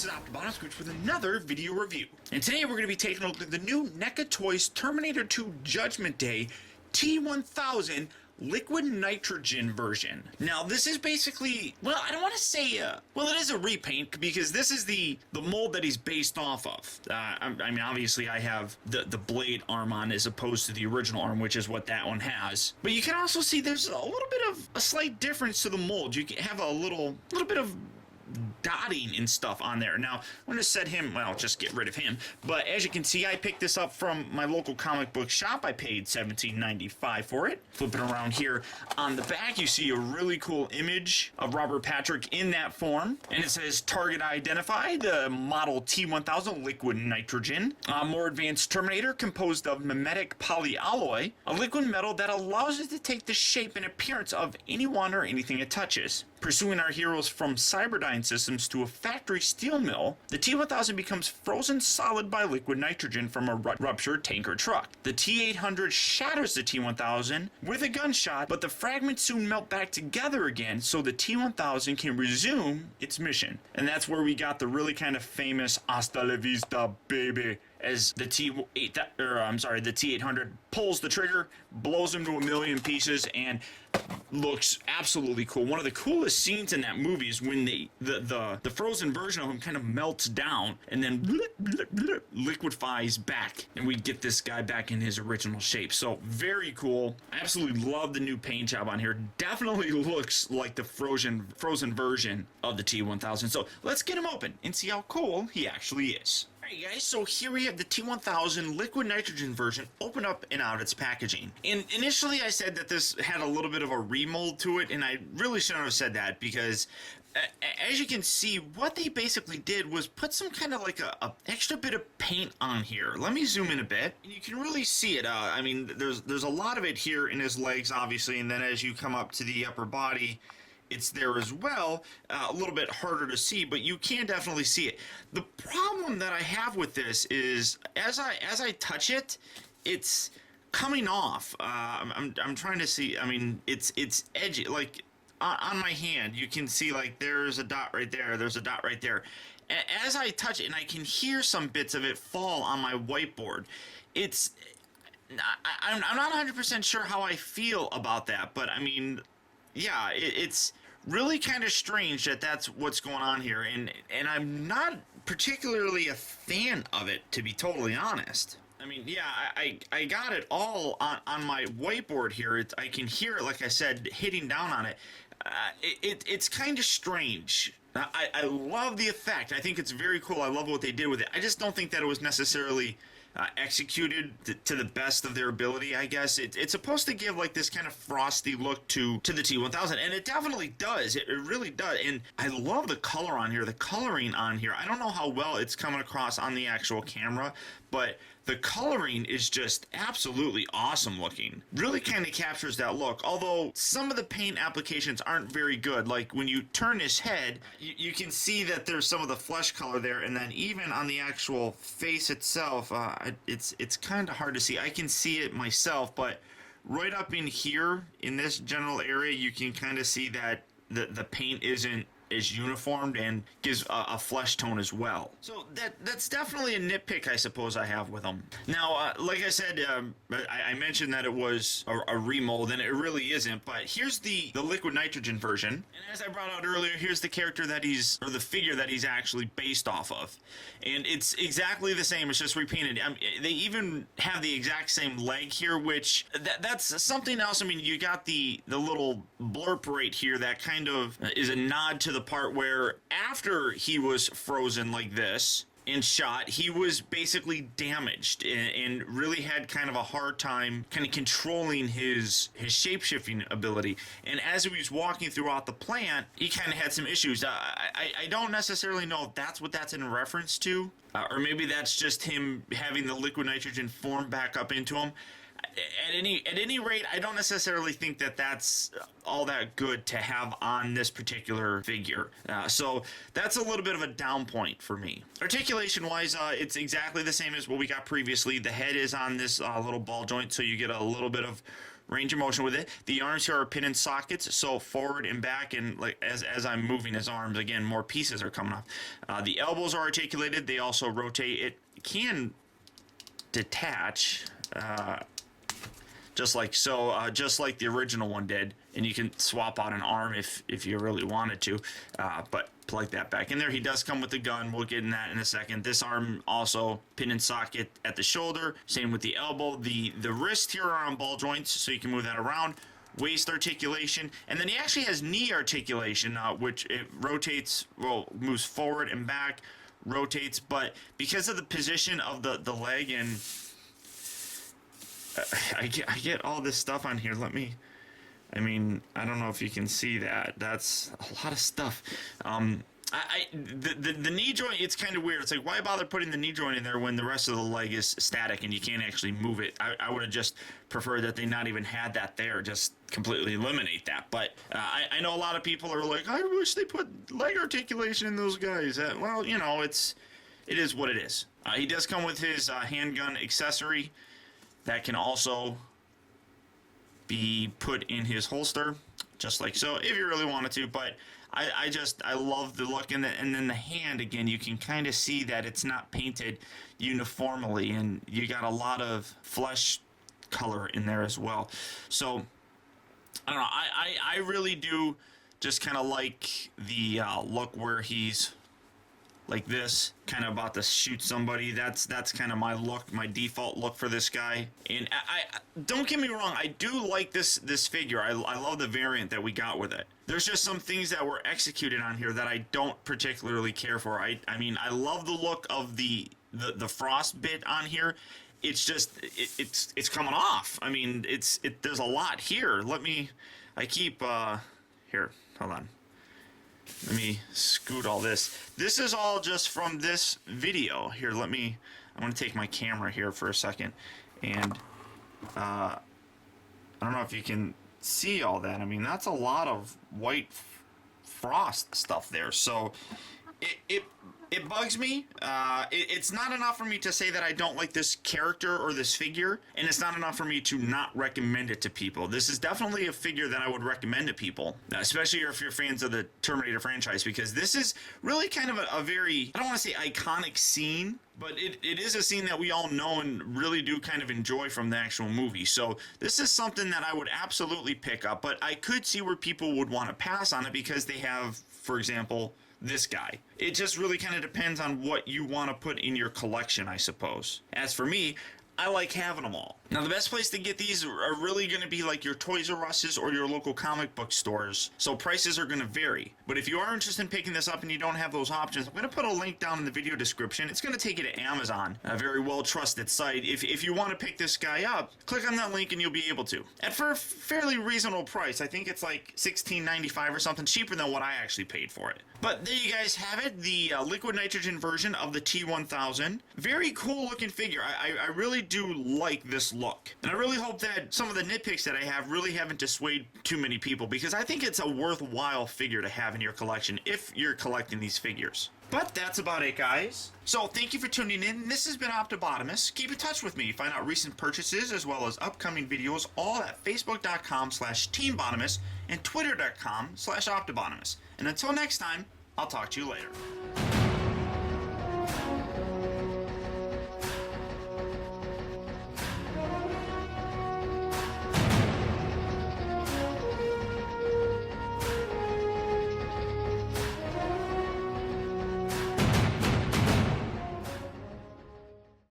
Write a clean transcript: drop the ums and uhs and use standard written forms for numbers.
this is Optibotimus with another video review. And today we're going to be taking a look at the new NECA Toys Terminator 2 Judgment Day T-1000 liquid nitrogen version. Now this is basically, well, I don't want to say, well, it is a repaint because this is the mold that he's based off of. I mean, obviously I have the blade arm on as opposed to the original arm, which is what that one has. But you can also see there's a little bit of a slight difference to the mold. You can have a little bit of dotting and stuff on there. Now, I'm going to set him, well, just get rid of him. But as you can see, I picked this up from my local comic book shop. I paid $17.95 for it. Flipping around here on the back, you see a really cool image of Robert Patrick in that form. And it says target identified, the model T-1000 liquid nitrogen. More advanced Terminator composed of mimetic polyalloy, a liquid metal that allows it to take the shape and appearance of anyone or anything it touches. Pursuing our heroes from Cyberdyne systems to a factory steel mill, the T-1000 becomes frozen solid by liquid nitrogen from a ruptured tanker truck. The T-800 shatters the T-1000 with a gunshot, but the fragments soon melt back together again so the T-1000 can resume its mission. And that's where we got the really kind of famous "Hasta la vista, baby," as the T-800 pulls the trigger, blows him to a million pieces, and looks absolutely cool. One of the coolest scenes in that movie is when the frozen version of him kind of melts down and then liquefies back, and we get this guy back in his original shape. So very cool. I absolutely love the new paint job on here. Definitely looks like the frozen version of the T-1000. So let's get him open and see how cool he actually is. Alright guys, so here we have the T-1000 liquid nitrogen version open up and out its packaging. And initially I said that this had a little bit of a remold to it, and I really shouldn't have said that because as you can see, what they basically did was put some kind of like a extra bit of paint on here. Let me zoom in a bit. You can really see it. I mean, there's a lot of it here in his legs, obviously, and then as you come up to the upper body, it's there as well. A little bit harder to see, but you can definitely see it. The problem that I have with this is as I touch it, it's coming off. I'm trying to see. I mean, it's edgy. Like on my hand, you can see like there's a dot right there. There's a dot right there. As I touch it, and I can hear some bits of it fall on my whiteboard. I'm not 100% sure how I feel about that, but I mean, yeah, it's really kind of strange that that's what's going on here, and I'm not particularly a fan of it, to be totally honest. I mean, yeah, I got it all on my whiteboard here. I can hear it, like I said, hitting down on it. It's kind of strange. I love the effect. I think it's very cool. I love what they did with it. I just don't think that it was necessarily executed to the best of their ability, I guess. It's supposed to give like this kind of frosty look to the T-1000, and it definitely does. It really does. And I love the color on here, the coloring on here. I don't know how well it's coming across on the actual camera, but the coloring is just absolutely awesome looking. Really kind of captures that look, although some of the paint applications aren't very good. Like when you turn his head, you can see that there's some of the flesh color there, and then even on the actual face itself, it's kind of hard to see. I can see it myself, but right up in here, in this general area, you can kind of see that the paint isn't as uniformed and gives a flesh tone as well. So that's definitely a nitpick, I suppose, I have with them. Now, like I said, I mentioned that it was a remold, and it really isn't, but here's the liquid nitrogen version. And as I brought out earlier, here's the character that the figure that he's actually based off of. And it's exactly the same, it's just repainted. They even have the exact same leg here, which that's something else. I mean, you got the little blurb right here that kind of is a nod to the part where after he was frozen like this and shot, he was basically damaged and really had kind of a hard time kind of controlling his shape-shifting ability. And as he was walking throughout the plant, he kind of had some issues. I don't necessarily know if that's what that's in reference to, or maybe that's just him having the liquid nitrogen form back up into him. At any rate, I don't necessarily think that that's all that good to have on this particular figure. So that's a little bit of a down point for me. Articulation wise, it's exactly the same as what we got previously. The head is on this little ball joint, so you get a little bit of range of motion with it. The arms here are pin in sockets, so forward and back, and like as I'm moving his arms, again, more pieces are coming off. The elbows are articulated. They also rotate. It can detach, just like so, just like the original one did, and you can swap out an arm if you really wanted to, but plug that back in there. He does come with the gun. We'll get in that in a second. This arm also pin and socket at the shoulder. Same with the elbow. The wrist here are on ball joints, so you can move that around. Waist articulation, and then he actually has knee articulation, which it rotates, well, moves forward and back, rotates, but because of the position of the leg, and I get all this stuff on here. I don't know if you can see that. That's a lot of stuff. The knee joint, it's kind of weird. It's like, why bother putting the knee joint in there when the rest of the leg is static and you can't actually move it? I would have just preferred that they not even had that there, just completely eliminate that. But I know a lot of people are like, I wish they put leg articulation in those guys. Well, you know, it is what it is. He does come with his handgun accessory that can also be put in his holster, just like so, if you really wanted to. But I love the look, and then the hand, again, you can kind of see that it's not painted uniformly, and you got a lot of flesh color in there as well. So I don't know, I really do just kind of like the look where he's like this, kind of about to shoot somebody. That's kind of my look, my default look for this guy. And I don't get me wrong, I do like this figure. I love the variant that we got with it. There's just some things that were executed on here that I don't particularly care for. I mean, I love the look of the frost bit on here. It's just it's coming off. I mean, there's a lot here. I keep here, hold on. Let me scoot all this. This is all just from this video. Here, I'm going to take my camera here for a second. And I don't know if you can see all that. I mean, that's a lot of white frost stuff there. So it bugs me. It's not enough for me to say that I don't like this character or this figure, and it's not enough for me to not recommend it to people. This is definitely a figure that I would recommend to people, especially if you're fans of the Terminator franchise, because this is really kind of a very, I don't want to say iconic scene, but it is a scene that we all know and really do kind of enjoy from the actual movie. So this is something that I would absolutely pick up, but I could see where people would want to pass on it because they have, for example, this guy. It just really kind of depends on what you want to put in your collection, I suppose. As for me, I like having them all. Now, the best place to get these are really going to be like your Toys R Us's or your local comic book stores, so prices are going to vary. But if you are interested in picking this up and you don't have those options, I'm going to put a link down in the video description. It's going to take you to Amazon, a very well-trusted site. If you want to pick this guy up, click on that link and you'll be able to. And for a fairly reasonable price, I think it's like $16.95 or something, cheaper than what I actually paid for it. But there you guys have it, the liquid nitrogen version of the T-1000. Very cool looking figure. I really do like this look. And I really hope that some of the nitpicks that I have really haven't dissuaded too many people, because I think it's a worthwhile figure to have in your collection if you're collecting these figures. But that's about it, guys. So thank you for tuning in. This has been Optibotimus. Keep in touch with me. Find out recent purchases as well as upcoming videos all at facebook.com/teambotimus and twitter.com/Optibotimus. And until next time, I'll talk to you later.